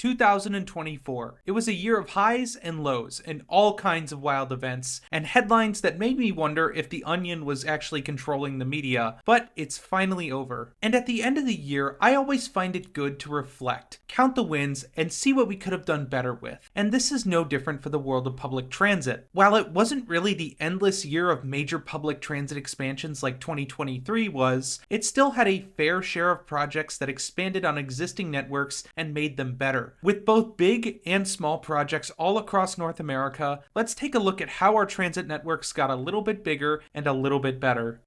2024. It was a year of highs and lows and all kinds of wild events and headlines that made me wonder if the Onion was actually controlling the media, but it's finally over. And at the end of the year, I always find it good to reflect, count the wins, and see what we could have done better with. And this is no different for the world of public transit. While it wasn't really the endless year of major public transit expansions like 2023 was, it still had a fair share of projects that expanded on existing networks and made them better. With both big and small projects all across North America, let's take a look at how our transit networks got a little bit bigger and a little bit better.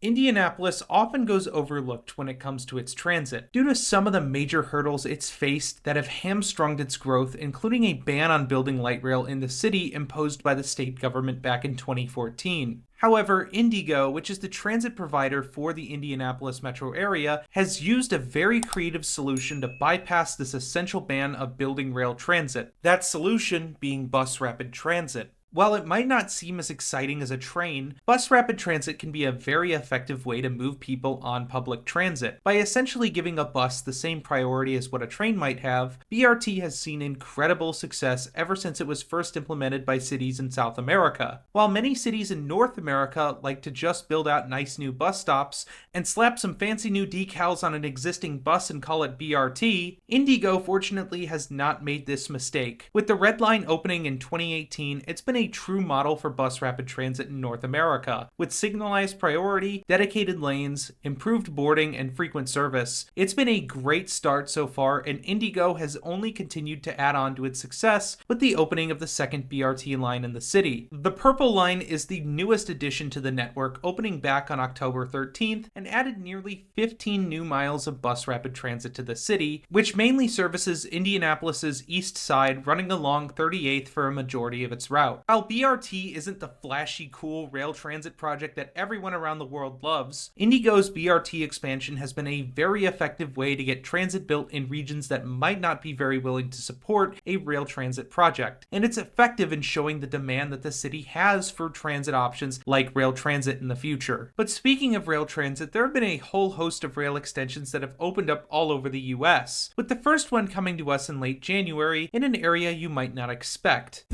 Indianapolis often goes overlooked when it comes to its transit, due to some of the major hurdles it's faced that have hamstrung its growth, including a ban on building light rail in the city imposed by the state government back in 2014. However, Indigo, which is the transit provider for the Indianapolis metro area, has used a very creative solution to bypass this essential ban of building rail transit. That solution being bus rapid transit. While it might not seem as exciting as a train, bus rapid transit can be a very effective way to move people on public transit. By essentially giving a bus the same priority as what a train might have, BRT has seen incredible success ever since it was first implemented by cities in South America. While many cities in North America like to just build out nice new bus stops and slap some fancy new decals on an existing bus and call it BRT, Indigo fortunately has not made this mistake. With the Red Line opening in 2018, it's been a true model for bus rapid transit in North America. With signalized priority, dedicated lanes, improved boarding, and frequent service, it's been a great start so far, and Indigo has only continued to add on to its success with the opening of the second BRT line in the city. The Purple Line is the newest addition to the network, opening back on October 13th, and added nearly 15 new miles of bus rapid transit to the city, which mainly services Indianapolis's east side, running along 38th for a majority of its route. While BRT isn't the flashy, cool rail transit project that everyone around the world loves, Indigo's BRT expansion has been a very effective way to get transit built in regions that might not be very willing to support a rail transit project. And it's effective in showing the demand that the city has for transit options like rail transit in the future. But speaking of rail transit, there have been a whole host of rail extensions that have opened up all over the US, with the first one coming to us in late January in an area you might not expect.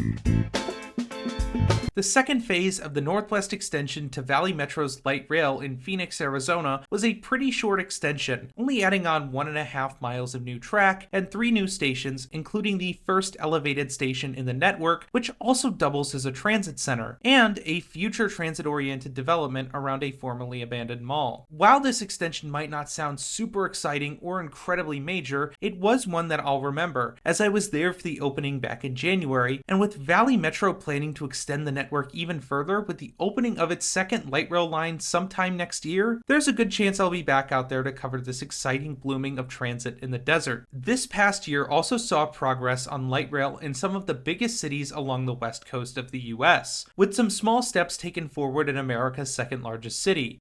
The second phase of the Northwest extension to Valley Metro's light rail in Phoenix, Arizona was a pretty short extension, only adding on 1.5 miles of new track and 3 new stations, including the first elevated station in the network, which also doubles as a transit center, and a future transit-oriented development around a formerly abandoned mall. While this extension might not sound super exciting or incredibly major, it was one that I'll remember, as I was there for the opening back in January, and with Valley Metro planning to extend the network even further with the opening of its second light rail line sometime next year, there's a good chance I'll be back out there to cover this exciting blooming of transit in the desert. This past year also saw progress on light rail in some of the biggest cities along the west coast of the US, with some small steps taken forward in America's second largest city.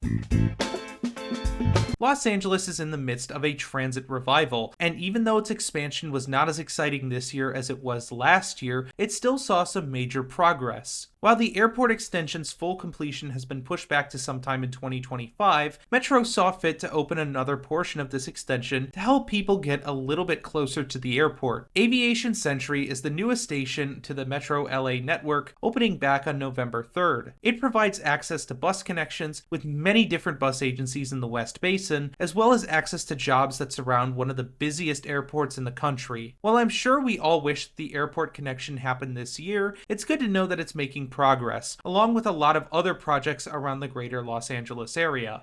Los Angeles is in the midst of a transit revival, and even though its expansion was not as exciting this year as it was last year, it still saw some major progress. While the airport extension's full completion has been pushed back to sometime in 2025, Metro saw fit to open another portion of this extension to help people get a little bit closer to the airport. Aviation Century is the newest station to the Metro LA network, opening back on November 3rd. It provides access to bus connections with many different bus agencies in the West Basin, as well as access to jobs that surround one of the busiest airports in the country. While I'm sure we all wish the airport connection happened this year, it's good to know that it's making progress, along with a lot of other projects around the greater Los Angeles area.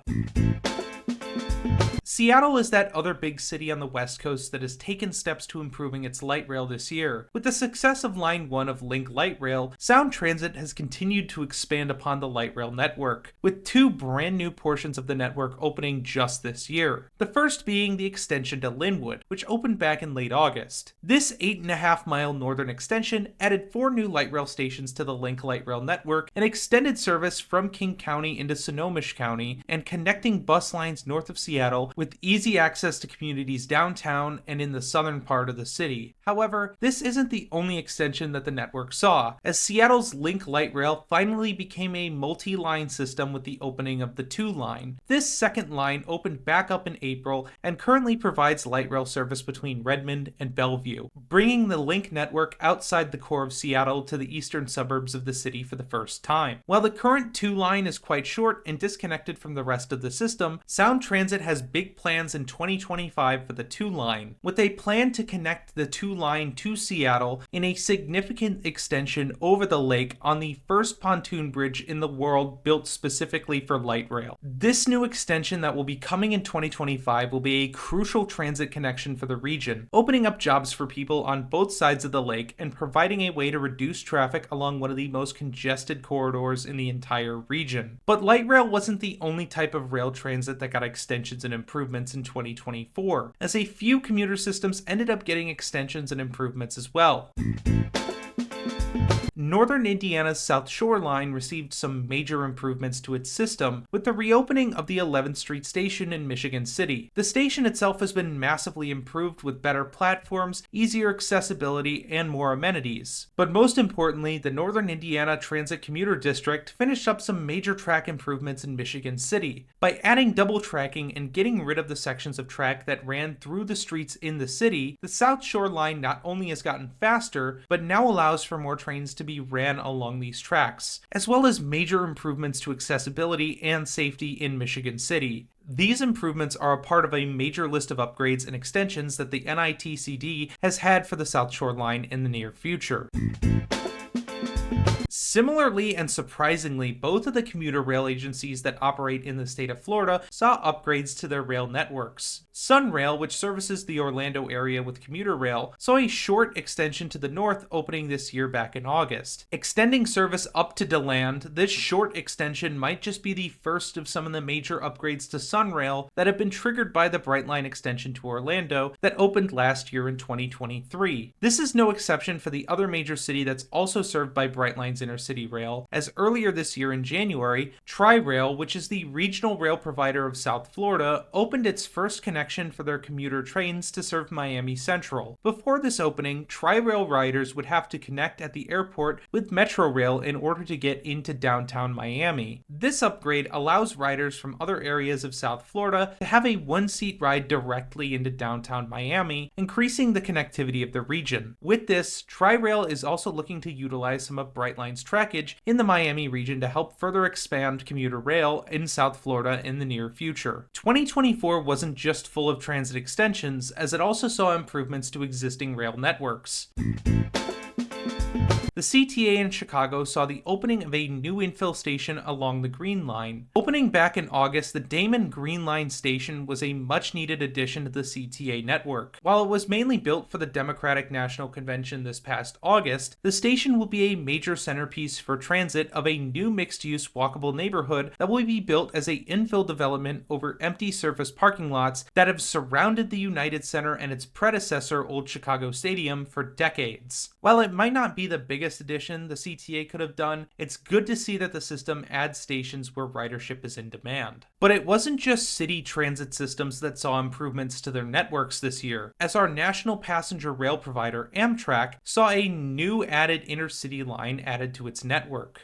Seattle is that other big city on the West Coast that has taken steps to improving its light rail this year. With the success of Line 1 of Link Light Rail, Sound Transit has continued to expand upon the light rail network, with 2 brand new portions of the network opening just this year. The first being the extension to Linwood, which opened back in late August. This 8.5-mile northern extension added 4 new light rail stations to the Link Light Rail network and extended service from King County into Snohomish County, and connecting bus lines north of Seattle with with easy access to communities downtown and in the southern part of the city. However, this isn't the only extension that the network saw, as Seattle's Link Light Rail finally became a multi-line system with the opening of the 2 line. This second line opened back up in April and currently provides light rail service between Redmond and Bellevue, bringing the Link network outside the core of Seattle to the eastern suburbs of the city for the first time. While the current 2 line is quite short and disconnected from the rest of the system, Sound Transit has big plans in 2025 for the 2 line, with a plan to connect the 2 line to Seattle in a significant extension over the lake on the first pontoon bridge in the world built specifically for light rail. This new extension that will be coming in 2025 will be a crucial transit connection for the region, opening up jobs for people on both sides of the lake and providing a way to reduce traffic along one of the most congested corridors in the entire region. But light rail wasn't the only type of rail transit that got extensions and improvements in 2024, as a few commuter systems ended up getting extensions and improvements as well. Northern Indiana's South Shore Line received some major improvements to its system with the reopening of the 11th Street Station in Michigan City. The station itself has been massively improved with better platforms, easier accessibility, and more amenities. But most importantly, the Northern Indiana Transit Commuter District finished up some major track improvements in Michigan City. By adding double tracking and getting rid of the sections of track that ran through the streets in the city, the South Shore Line not only has gotten faster, but now allows for more trains to be ran along these tracks, as well as major improvements to accessibility and safety in Michigan City. These improvements are a part of a major list of upgrades and extensions that the NITCD has had for the South Shore Line in the near future. Similarly and surprisingly, both of the commuter rail agencies that operate in the state of Florida saw upgrades to their rail networks. Sunrail, which services the Orlando area with commuter rail, saw a short extension to the north opening this year back in August. Extending service up to DeLand, this short extension might just be the first of some of the major upgrades to Sunrail that have been triggered by the Brightline extension to Orlando that opened last year in 2023. This is no exception for the other major city that's also served by Brightline's Intercity Rail, as earlier this year in January, Tri-Rail, which is the regional rail provider of South Florida, opened its first connection for their commuter trains to serve Miami Central. Before this opening, Tri-Rail riders would have to connect at the airport with Metrorail in order to get into downtown Miami. This upgrade allows riders from other areas of South Florida to have a one-seat ride directly into downtown Miami, increasing the connectivity of the region. With this, Tri-Rail is also looking to utilize some of Brightline's trackage in the Miami region to help further expand commuter rail in South Florida in the near future. 2024 wasn't just full of transit extensions, as it also saw improvements to existing rail networks. The CTA in Chicago saw the opening of a new infill station along the Green Line. Opening back in August, the Damon Green Line station was a much-needed addition to the CTA network. While it was mainly built for the Democratic National Convention this past August, the station will be a major centerpiece for transit of a new mixed-use walkable neighborhood that will be built as a infill development over empty surface parking lots that have surrounded the United Center and its predecessor, Old Chicago Stadium, for decades. While it might not be the biggest addition the CTA could have done, it's good to see that the system adds stations where ridership is in demand. But it wasn't just city transit systems that saw improvements to their networks this year, as our national passenger rail provider, Amtrak, saw a new added intercity line added to its network.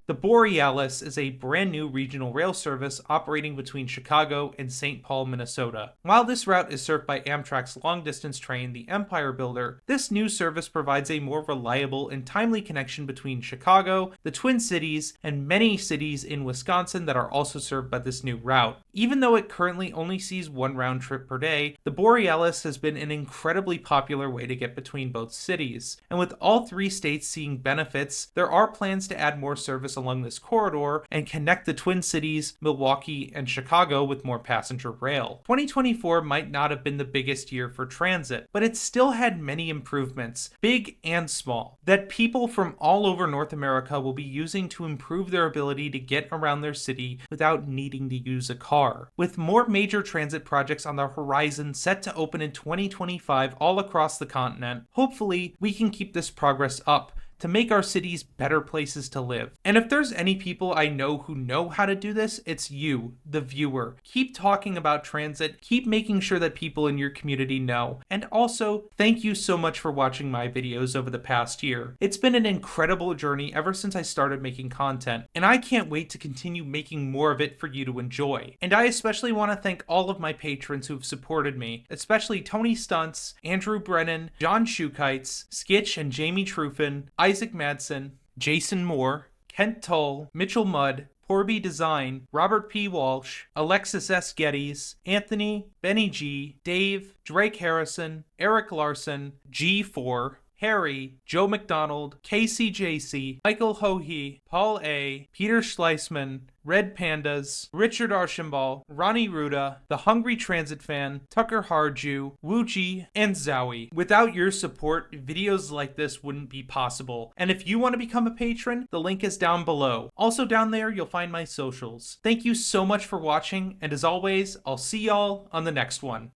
The Borealis is a brand new regional rail service operating between Chicago and St. Paul, Minnesota. While this route is served by Amtrak's long-distance train, the Empire Builder, this new service provides a more reliable and timely connection between Chicago, the Twin Cities, and many cities in Wisconsin that are also served by this new route. Even though it currently only sees one round trip per day, the Borealis has been an incredibly popular way to get between both cities. And with all three states seeing benefits, there are plans to add more service along this corridor and connect the Twin Cities, Milwaukee, and Chicago with more passenger rail. 2024 might not have been the biggest year for transit, but it still had many improvements, big and small, that people from all over North America will be using to improve their ability to get around their city without needing to use a car. With more major transit projects on the horizon set to open in 2025 all across the continent, hopefully we can keep this progress up to make our cities better places to live. And if there's any people I know who know how to do this, it's you, the viewer. Keep talking about transit, keep making sure that people in your community know. And also, thank you so much for watching my videos over the past year. It's been an incredible journey ever since I started making content, and I can't wait to continue making more of it for you to enjoy. And I especially want to thank all of my patrons who've supported me, especially Tony Stunts, Andrew Brennan, John Schukites, Skitch and Jamie Truffin, Isaac Madsen, Jason Moore, Kent Toll, Mitchell Mudd, Porby Design, Robert P. Walsh, Alexis S. Geddes, Anthony, Benny G, Dave, Drake Harrison, Eric Larson, G4, Harry, Joe McDonald, KCJC, Michael Hohe, Paul A., Peter Schleisman, Red Pandas, Richard Archambault, Ronnie Ruda, The Hungry Transit Fan, Tucker Harju, Wuji, and Zowie. Without your support, videos like this wouldn't be possible. And if you want to become a patron, the link is down below. Also down there, you'll find my socials. Thank you so much for watching, and as always, I'll see y'all on the next one.